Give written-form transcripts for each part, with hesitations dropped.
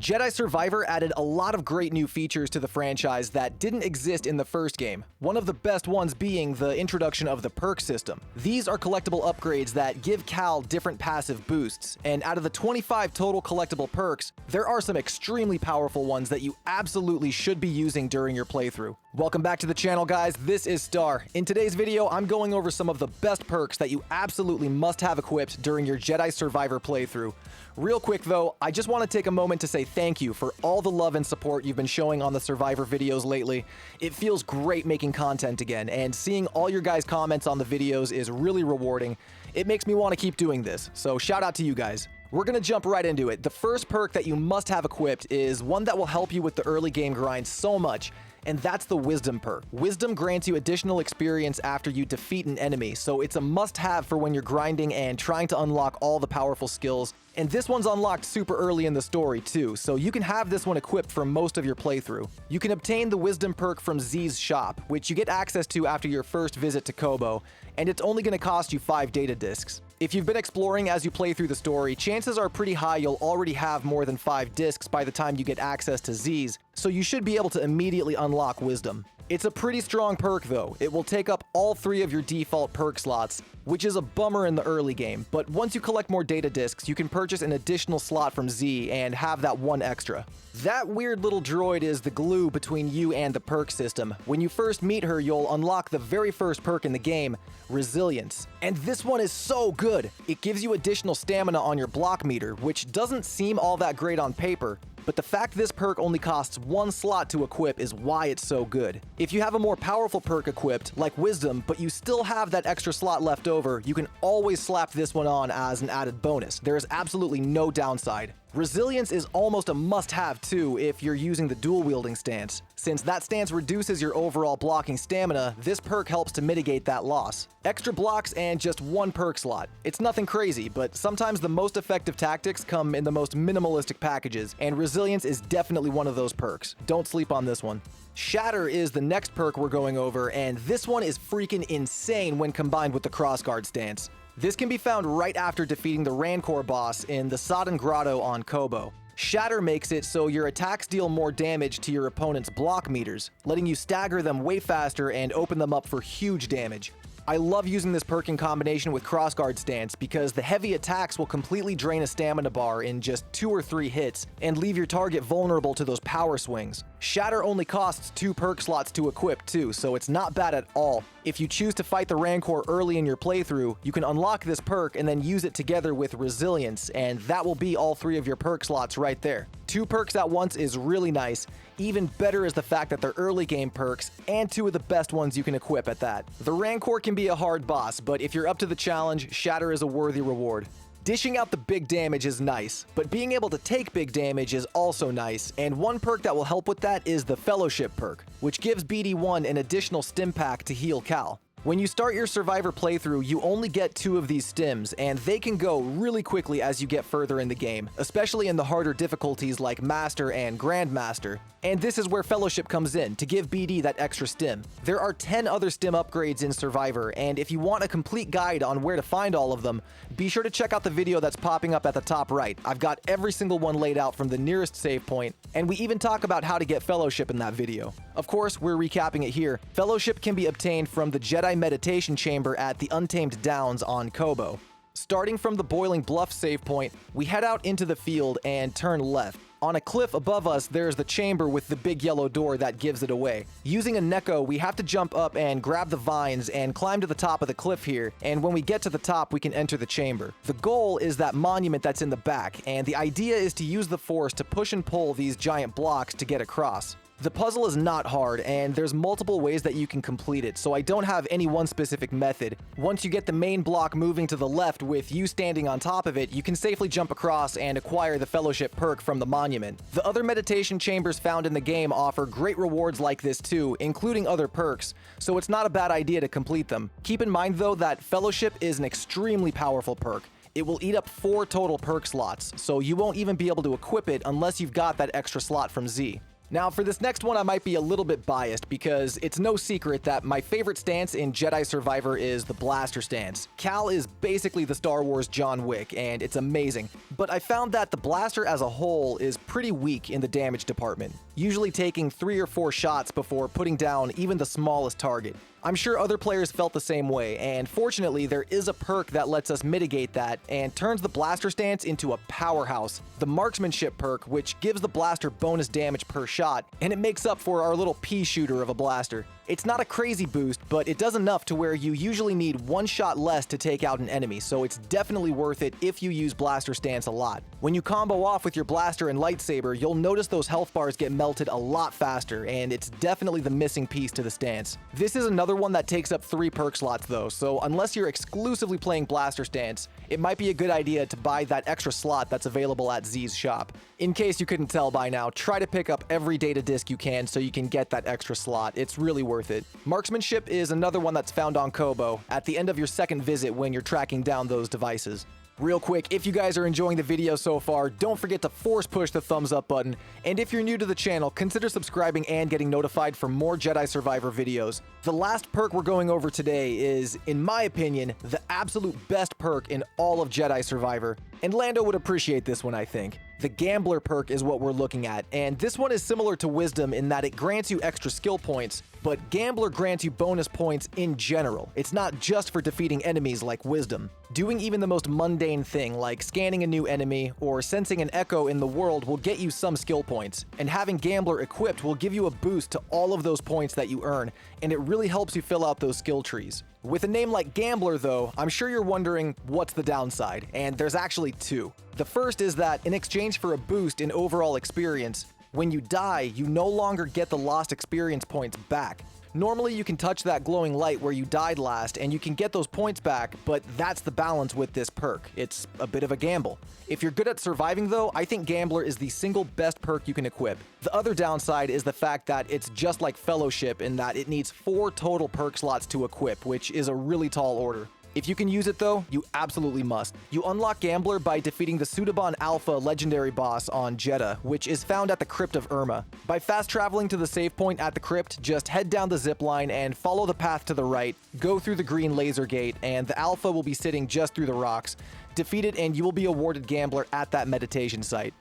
Jedi Survivor added a lot of great new features to the franchise that didn't exist in the first game, one of the best ones being the introduction of the Perk system. These are collectible upgrades that give Cal different passive boosts, and out of the 25 total collectible perks, there are some extremely powerful ones that you absolutely should be using during your playthrough. Welcome back to the channel, guys. This is Star. In today's video, I'm going over some of the best perks that you absolutely must have equipped during your Jedi Survivor playthrough. Real quick though, I just want to take a moment to say thank you for all the love and support you've been showing on the Survivor videos lately. It feels great making content again, and seeing all your guys' comments on the videos is really rewarding. It makes me want to keep doing this, so shout out to you guys. We're gonna jump right into it. The first perk that you must have equipped is one that will help you with the early game grind so much, and that's the Wisdom perk. Wisdom grants you additional experience after you defeat an enemy, so it's a must-have for when you're grinding and trying to unlock all the powerful skills. And this one's unlocked super early in the story too, so you can have this one equipped for most of your playthrough. You can obtain the Wisdom perk from Z's shop, which you get access to after your first visit to Kobo, and it's only going to cost you 5 data discs. If you've been exploring as you play through the story, chances are pretty high you'll already have more than 5 discs by the time you get access to Z's, so you should be able to immediately unlock Wisdom. It's a pretty strong perk though. It will take up all 3 of your default perk slots, which is a bummer in the early game, but once you collect more data discs, you can purchase an additional slot from Z and have that one extra. That weird little droid is the glue between you and the perk system. When you first meet her, you'll unlock the very first perk in the game, Resilience. And this one is so good! It gives you additional stamina on your block meter, which doesn't seem all that great on paper, but the fact this perk only costs 1 slot to equip is why it's so good. If you have a more powerful perk equipped, like Wisdom, but you still have that extra slot left over, you can always slap this one on as an added bonus. There is absolutely no downside. Resilience is almost a must-have too if you're using the dual-wielding stance. Since that stance reduces your overall blocking stamina, this perk helps to mitigate that loss. Extra blocks and just 1 perk slot. It's nothing crazy, but sometimes the most effective tactics come in the most minimalistic packages, and Resilience is definitely one of those perks. Don't sleep on this one. Shatter is the next perk we're going over, and this one is freaking insane when combined with the crossguard stance. This can be found right after defeating the Rancor boss in the Sodden Grotto on Kobo. Shatter makes it so your attacks deal more damage to your opponent's block meters, letting you stagger them way faster and open them up for huge damage. I love using this perk in combination with Crossguard Stance because the heavy attacks will completely drain a stamina bar in just 2 or 3 hits and leave your target vulnerable to those power swings. Shatter only costs 2 perk slots to equip too, so it's not bad at all. If you choose to fight the Rancor early in your playthrough, you can unlock this perk and then use it together with Resilience, and that will be all 3 of your perk slots right there. 2 perks at once is really nice. Even better is the fact that they're early game perks, and 2 of the best ones you can equip at that. The Rancor can be a hard boss, but if you're up to the challenge, Shatter is a worthy reward. Dishing out the big damage is nice, but being able to take big damage is also nice, and one perk that will help with that is the Fellowship perk, which gives BD1 an additional stim pack to heal Cal. When you start your Survivor playthrough, you only get 2 of these stims, and they can go really quickly as you get further in the game, especially in the harder difficulties like Master and Grandmaster. And this is where Fellowship comes in, to give BD that extra stim. There are 10 other stim upgrades in Survivor, and if you want a complete guide on where to find all of them, be sure to check out the video that's popping up at the top right. I've got every single one laid out from the nearest save point, and we even talk about how to get Fellowship in that video. Of course, we're recapping it here. Fellowship can be obtained from the Jedi Meditation Chamber at the Untamed Downs on Kobo. Starting from the Boiling Bluff save point, we head out into the field and turn left. On a cliff above us, there's the chamber with the big yellow door that gives it away. Using a Neko, we have to jump up and grab the vines and climb to the top of the cliff here, and when we get to the top, we can enter the chamber. The goal is that monument that's in the back, and the idea is to use the Force to push and pull these giant blocks to get across. The puzzle is not hard, and there's multiple ways that you can complete it, so I don't have any one specific method. Once you get the main block moving to the left with you standing on top of it, you can safely jump across and acquire the Fellowship perk from the monument. The other meditation chambers found in the game offer great rewards like this too, including other perks, so it's not a bad idea to complete them. Keep in mind though that Fellowship is an extremely powerful perk. It will eat up 4 total perk slots, so you won't even be able to equip it unless you've got that extra slot from Z. Now, for this next one, I might be a little bit biased because it's no secret that my favorite stance in Jedi Survivor is the blaster stance. Cal is basically the Star Wars John Wick, and it's amazing. But I found that the blaster as a whole is pretty weak in the damage department, usually taking 3 or 4 shots before putting down even the smallest target. I'm sure other players felt the same way, and fortunately there is a perk that lets us mitigate that and turns the blaster stance into a powerhouse. The marksmanship perk, which gives the blaster bonus damage per shot, and it makes up for our little pea shooter of a blaster. It's not a crazy boost, but it does enough to where you usually need 1 shot less to take out an enemy, so it's definitely worth it if you use blaster stance a lot. When you combo off with your blaster and lightsaber, you'll notice those health bars get melted a lot faster, and it's definitely the missing piece to the stance. This is another one that takes up 3 perk slots though, so unless you're exclusively playing blaster stance, it might be a good idea to buy that extra slot that's available at Z's shop. In case you couldn't tell by now, try to pick up every data disc you can so you can get that extra slot. It's really worth it. Marksmanship is another one that's found on Kobo at the end of your second visit when you're tracking down those devices. Real quick, if you guys are enjoying the video so far, don't forget to force push the thumbs up button, and if you're new to the channel, consider subscribing and getting notified for more Jedi Survivor videos. The last perk we're going over today is, in my opinion, the absolute best perk in all of Jedi Survivor, and Lando would appreciate this one, I think. The Gambler perk is what we're looking at, and this one is similar to Wisdom in that it grants you extra skill points, but Gambler grants you bonus points in general. It's not just for defeating enemies like Wisdom. Doing even the most mundane thing like scanning a new enemy or sensing an echo in the world will get you some skill points, and having Gambler equipped will give you a boost to all of those points that you earn, and it really helps you fill out those skill trees. With a name like Gambler though, I'm sure you're wondering what's the downside, and there's actually 2. The first is that in exchange for a boost in overall experience, when you die, you no longer get the lost experience points back. Normally you can touch that glowing light where you died last and you can get those points back, but that's the balance with this perk. It's a bit of a gamble. If you're good at surviving though, I think Gambler is the single best perk you can equip. The other downside is the fact that it's just like Fellowship in that it needs 4 total perk slots to equip, which is a really tall order. If you can use it though, you absolutely must. You unlock Gambler by defeating the Sudaban Alpha legendary boss on Jeddah, which is found at the Crypt of Irma. By fast traveling to the save point at the crypt, just head down the zipline and follow the path to the right, go through the green laser gate, and the Alpha will be sitting just through the rocks. Defeat it and you will be awarded Gambler at that meditation site.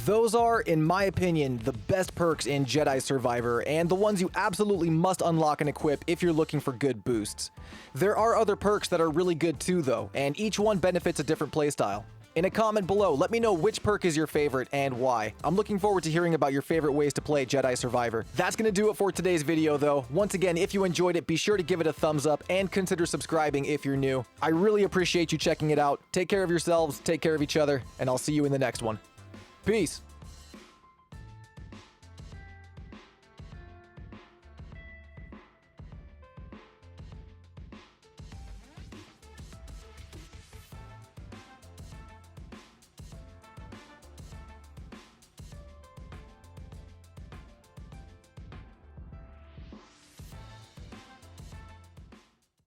Those are, in my opinion, the best perks in Jedi Survivor, and the ones you absolutely must unlock and equip if you're looking for good boosts. There are other perks that are really good too though, and each one benefits a different playstyle. In a comment below, let me know which perk is your favorite and why. I'm looking forward to hearing about your favorite ways to play Jedi Survivor. That's gonna do it for today's video though. Once again, if you enjoyed it, be sure to give it a thumbs up and consider subscribing if you're new. I really appreciate you checking it out. Take care of yourselves, take care of each other, and I'll see you in the next one. Peace.